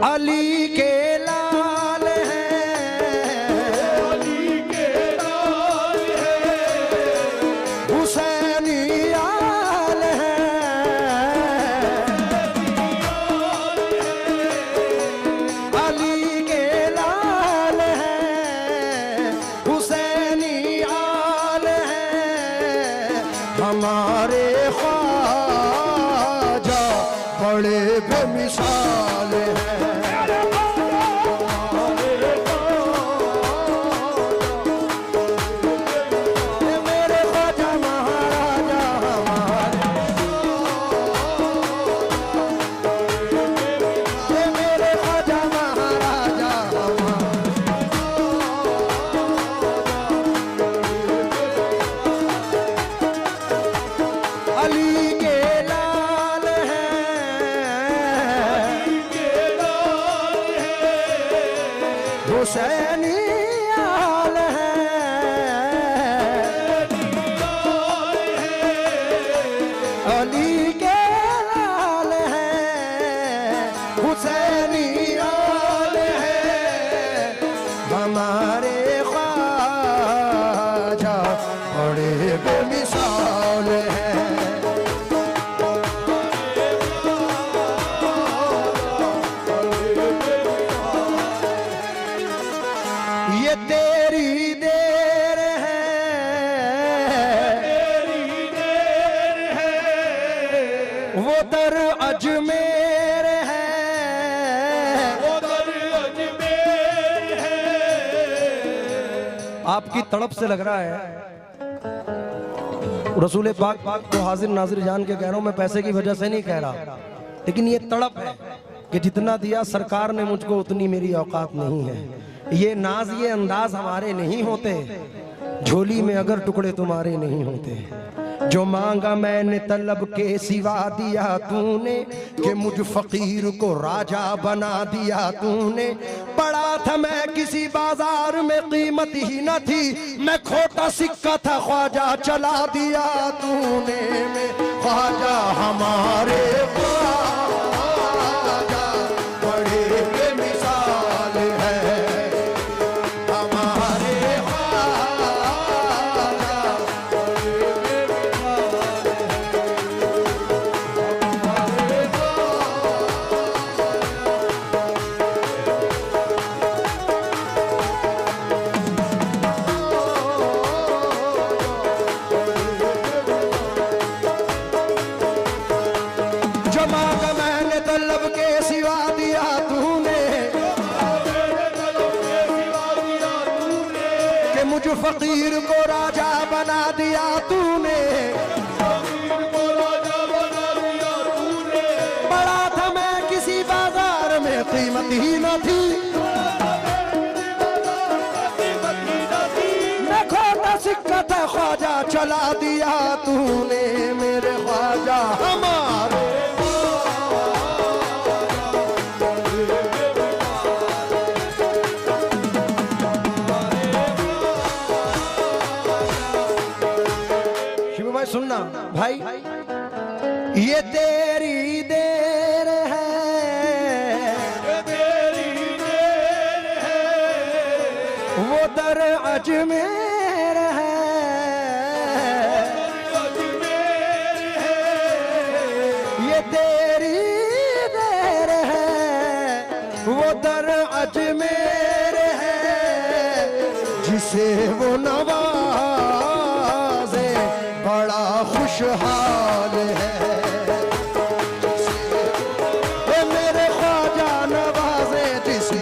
अली के लाल हैं, अली के लाल है, हुसैनी आल हैं, अली के लाल हैं, हुसैनी आल हैं, हमारे ख्वाजा बड़े बेमिसाल हैं। हुसैनी आल है, अली के लाल है, हुसैनी आल है, हमारे ख्वाजा बड़े बेमिसाल हैं। ये तेरी देर है, तेरी देर है, वो दर अजमेर है, वो दर अजमेर है। आपकी तड़प से लग रहा है रसूल पाक को हाजिर नाजिर जान के कह रहा हूं, मैं पैसे की वजह से नहीं कह रहा, लेकिन ये तड़प है कि जितना दिया सरकार ने मुझको उतनी मेरी औकात नहीं है। ये नाज ये अंदाज हमारे नहीं होते, झोली में अगर टुकड़े तुम्हारे नहीं होते। जो मांगा मैंने तलब के सिवा दिया तूने, कि मुझ फकीर को राजा बना दिया तूने। पड़ा था मैं किसी बाजार में कीमत ही न थी, मैं खोटा सिक्का था ख्वाजा चला दिया तूने। मैं ख्वाजा हमारे ख्वाजा बड़े बेमिसाल है, मुझ फकीर को राजा बना दिया तूने। फकीर को राजा बना दिया तूने। पड़ा था मैं किसी बाजार में कीमत ही न थी, मैं खोटा सिक्का था ख्वाजा चला दिया तूने। मेरे ख्वाजा हमारे सुनना भाई, ये तेरी देर है, तेरी देर है, वो दर अजमेर है, अजमेर है। ये तेरी देर है, वो दर अजमेर है, जिसे वो नवाजे बड़ा खुशहाल है। मेरे ख्वाजा नवाजे जिसे,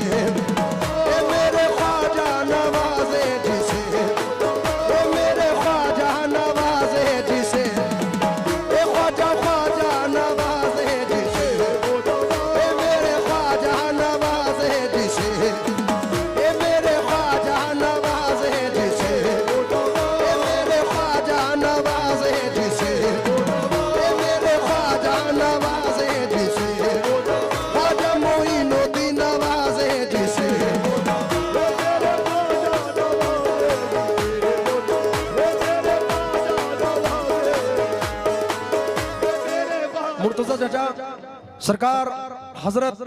मेरे ख्वाजा नवाजे जिसे, मेरे ख्वाजा नवाजे जिसे, ख्वाजा ख्वाजा नवाजे जिसे, मेरे ख्वाजा नवाजे जिसे, मेरे ख्वाजा नवाजे जिसे, मेरे ख्वाजा नवाजे जिसे, मेरे ख्वाजा नवाजे जिसे, ख्वाजा मोइनुद्दीन नवाजे जिसे। मुर्तजा चाचा सरकार हजरत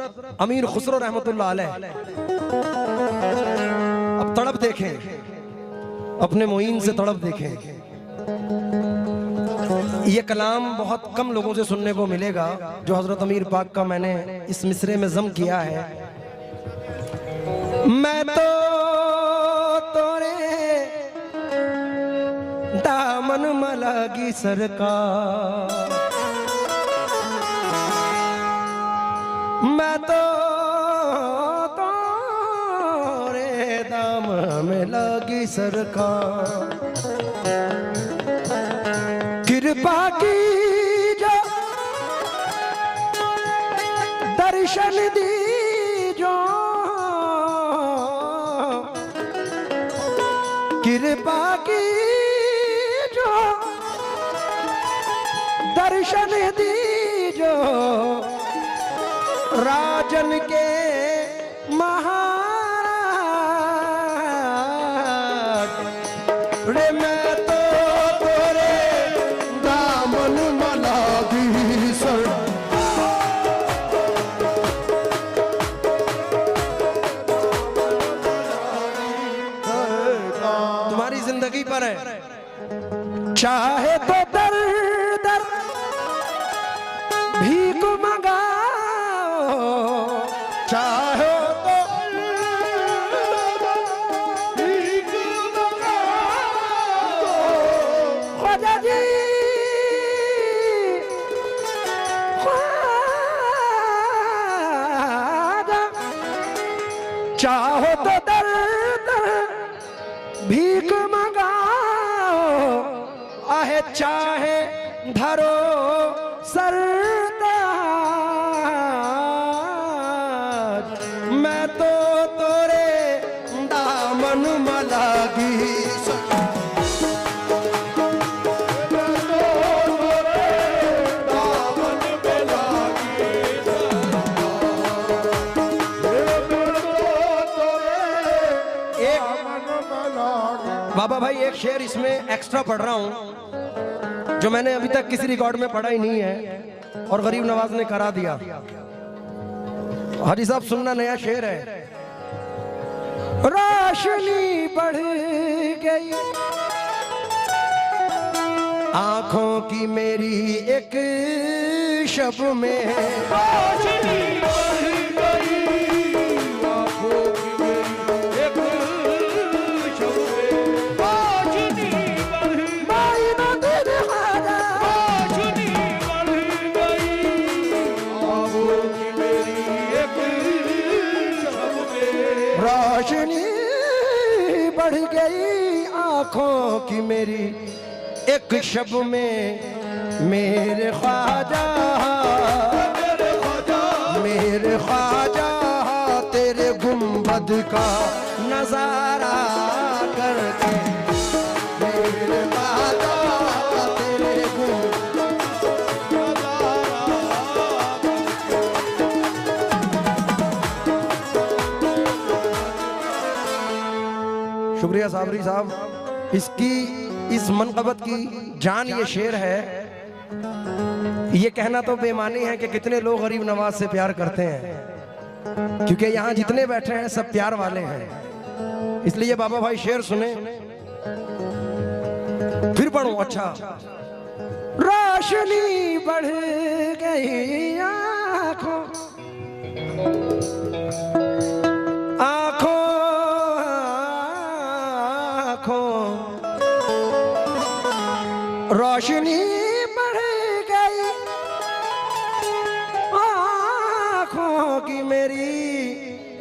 अमीर खुसरो रहमतुल्लाह अलैह, अब तड़प देखें, अपने मोइन से तड़प देखें। ये कलाम बहुत कम लोगों से सुनने को मिलेगा जो हजरत अमीर पाक का मैंने इस मिसरे में जम किया है। मैं तो तोरे दामन मलागी सरकार, मैं तो तोरे दामन में लगी सरकार। कृपा की जो दर्शन दी जो, कृपा की जो दर्शन दी जो, राजन के महाराज रे, मैं तो तोरे दामन मलागी सर। तुम्हारी जिंदगी पर है, चाहे तो दर दर भीख मंगाओ, चाहे तो भीख मंगाओ, ख्वाजा जी ख्वाजा, चाहो तो दर दर भीख मंगाओ, आहे चाहे धरो सरताज, मैं तो तोरे दामन मलागी बाबा भाई, एक शेर इसमें एक्स्ट्रा पढ़ रहा हूं जो मैंने अभी तक किसी रिकॉर्ड में पढ़ा ही नहीं है और गरीब नवाज ने करा दिया। हाजी साहब सुनना, नया शेर है। रोशनी बढ़ गई आंखों की मेरी एक शब में, रोशनी बढ़ गई आंखों की मेरी एक शब में, रोशनी बढ़ गई रोशनी बढ़ गई आंखों की मेरी एक शब में, मेरे ख्वाजा मेरे ख्वाजा तेरे गुंबद का नजारा करके, मेरे ख्वाजा तेरे गुंबद का नजारा। शुक्रिया साबरी साहब, इसकी इस मनक़बत की जान ये शेर है। ये कहना तो बेमानी है कि कितने लोग गरीब नवाज से प्यार करते हैं, क्योंकि यहाँ जितने बैठे हैं सब प्यार वाले हैं। इसलिए बाबा भाई शेर सुने, फिर पढ़ूं। अच्छा, रोशनी बढ़ गई आँखों आँखों आँखों, रोशनी बढ़ गई आँखों की मेरी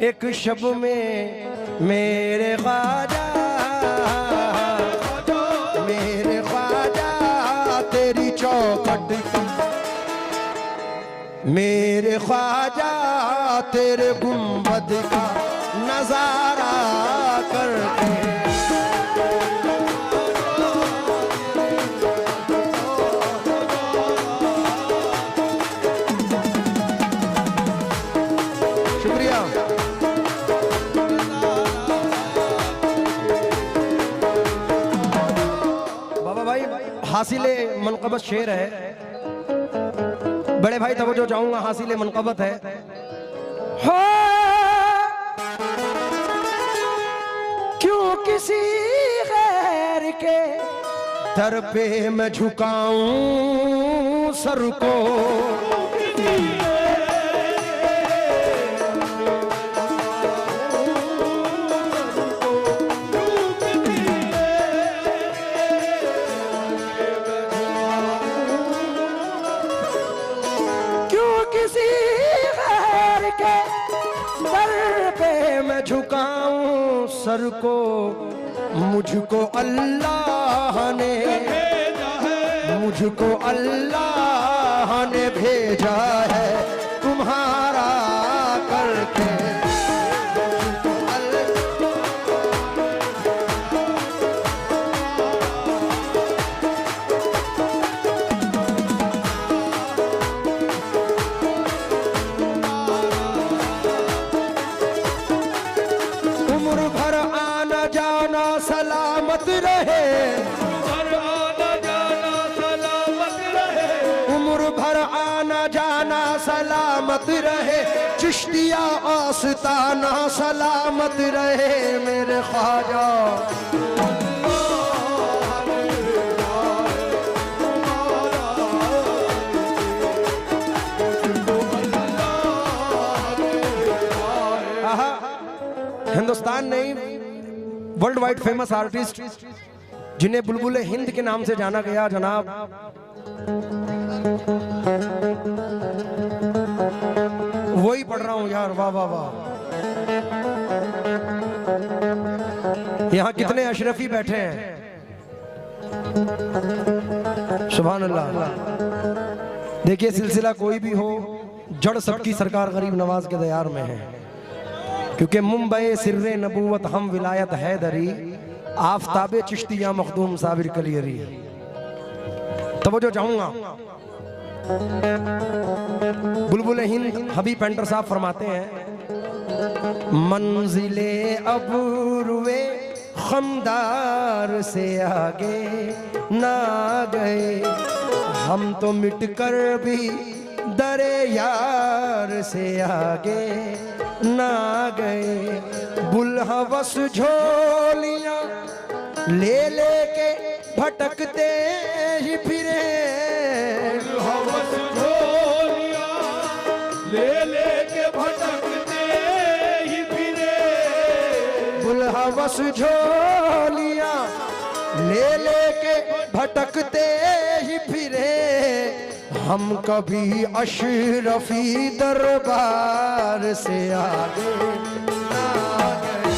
एक शब में, मेरे ख्वाजा तेरी चौखट की, मेरे ख्वाजा तेरे गुंबद का नजारा करके, हासिले मनक़बत शेर है। बड़े भाई तवज्जो चाहूंगा, हासिले मनक़बत है। हो क्यों किसी गैर के दर पे मैं झुकाऊं सर को। झुकाऊं सर को मुझको अल्लाह ने भेजा है तुम्हारा करके। सलामत रहे उम्र भर आना जाना सलामत रहे चिश्तिया आस्ताना सलामत रहे मेरे ख्वाजा। हिंदुस्तान नहीं वर्ल्ड वाइड फेमस आर्टिस्ट जिन्हें बुलबुल हिंद के नाम से जाना गया जनाब, वही पढ़ रहा हूं यार। वाह वाह वाह, यहां कितने अशरफी बैठे हैं, सुभान अल्लाह। देखिए सिलसिला कोई भी हो, जड़ सबकी सरकार गरीब नवाज के दयार में है, क्योंकि मुंबई सिर्रे नबूवत हम विलायत हैदरी आफताबे चिश्तिया मखदूम साबिर कलियरी। तवज्जो चाहूंगा, बुलबुल हिंद हबीब पेंटर साहब फरमाते हैं, मंजिले अबूरुए खमदार से आगे ना गए हम तो मिटकर भी दरे यार से आगे ना गए। बुलहवस झोलियां ले लेके भटकते ही फिरे, बुलहवस झोलियां ले लेके भटकते ही फिरे, बुलहवस झोलियां ले लेके भटकते ही फिरे। हम कभी अशरफी दरबार से आगे ना गए।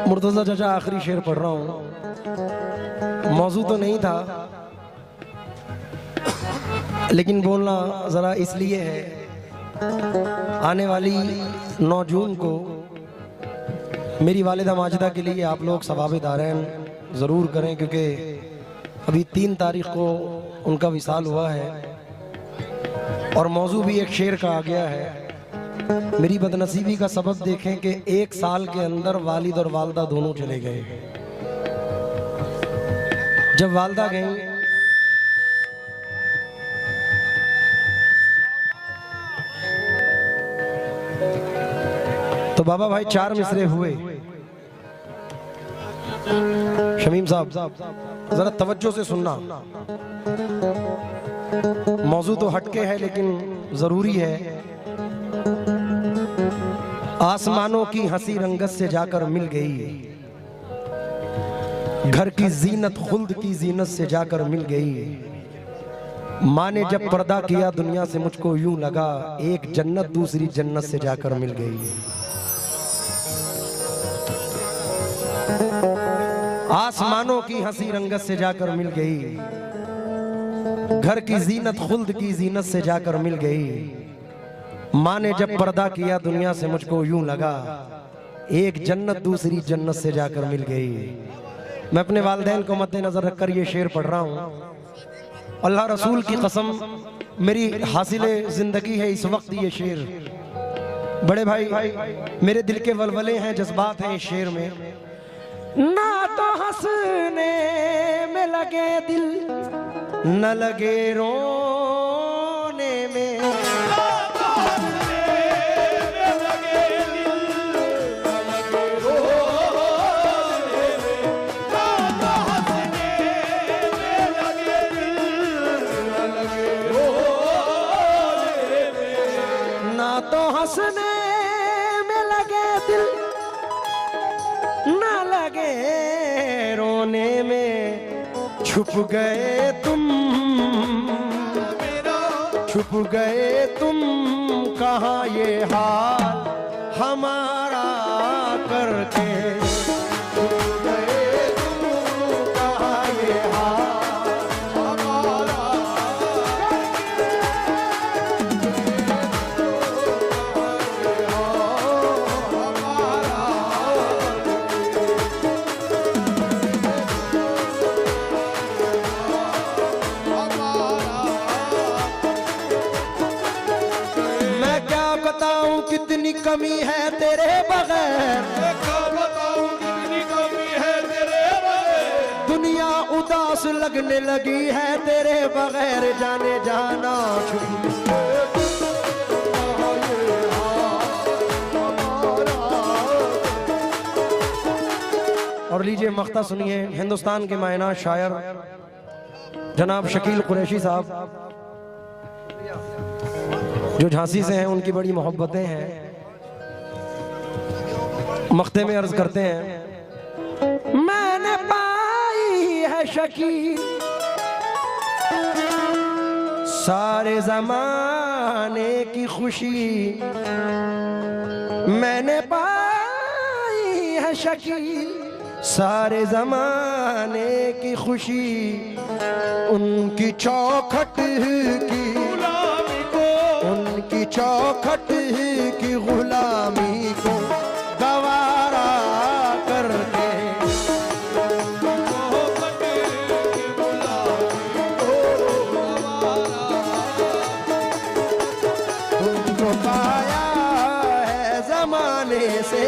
मुर्तजा चाचा आखिरी शेर पढ़ रहा हूं, मौजू तो नहीं था लेकिन बोलना जरा इसलिए है, आने वाली 9 जून को मेरी वालिदा माजिदा के लिए आप लोग सवाब दारैन ज़रूर करें, क्योंकि अभी 3 तारीख को उनका विसाल हुआ है और मौजू भी एक शेर का आ गया है। मेरी बदनसीबी का सबब देखें कि 1 साल के अंदर वालिद और वालदा दोनों चले गए। जब वालदा गई तो बाबा भाई 4 मिसरे हुए। शमीम साहब जरा तवज्जो से सुनना, मौजू तो हटके है लेकिन जरूरी है। आसमानों की हंसी रंगत से जाकर मिल गई, घर की जीनत खुल्द की जीनत से जाकर मिल गई। माँ ने जब पर्दा किया दुनिया से मुझको यूं लगा, एक जन्नत दूसरी जन्नत से जाकर मिल गई। आसमानों की हंसी रंगत से जाकर मिल गई, घर की जीनत खुल्द की जीनत से जाकर मिल गई। माँ ने जब पर्दा किया दुनिया से मुझको यूं लगा, एक जन्नत दूसरी जन्नत से जाकर मिल गई। मैं अपने वालिदैन को मद्देनजर रखकर ये शेर पढ़ रहा हूँ। अल्लाह रसूल की कसम मेरी हासिले जिंदगी है इस वक्त ये शेर। बड़े भाई मेरे दिल के वलवले हैं, जज्बात हैं इस शेर में। ना तो हंसने में लगे दिल, न लगे रोने में। ना तो हंसने में लगे दिल, ना लगे रोने में। छुप गए तुम, छुप गए तुम, कहाँ ये हाल हमारा करके। छुप गए तुम, कहाँ ये हाल हमारा बताऊं कितनी कमी है तेरे बगैर, बताऊं कितनी कमी है तेरे बगैर। दुनिया उदास लगने लगी है तेरे बगैर। जाने जाना और लीजिए मख्ता सुनिए हिंदुस्तान के मायना शायर जनाब शकील कुरैशी साहब, जो झांसी से हैं, उनकी बड़ी मोहब्बतें हैं। मख्ते में अर्ज करते हैं, मैंने पाई है शकील सारे जमाने की खुशी। मैंने पाई है शकील सारे जमाने की खुशी। उनकी चौखट की, उनकी चौखट की गुलामी को गवारा करके। तुमको पाया है जमाने से,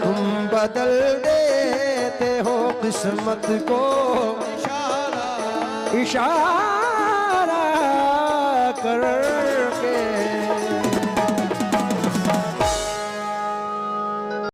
तुम बदल देते हो किस्मत को इशारा कर।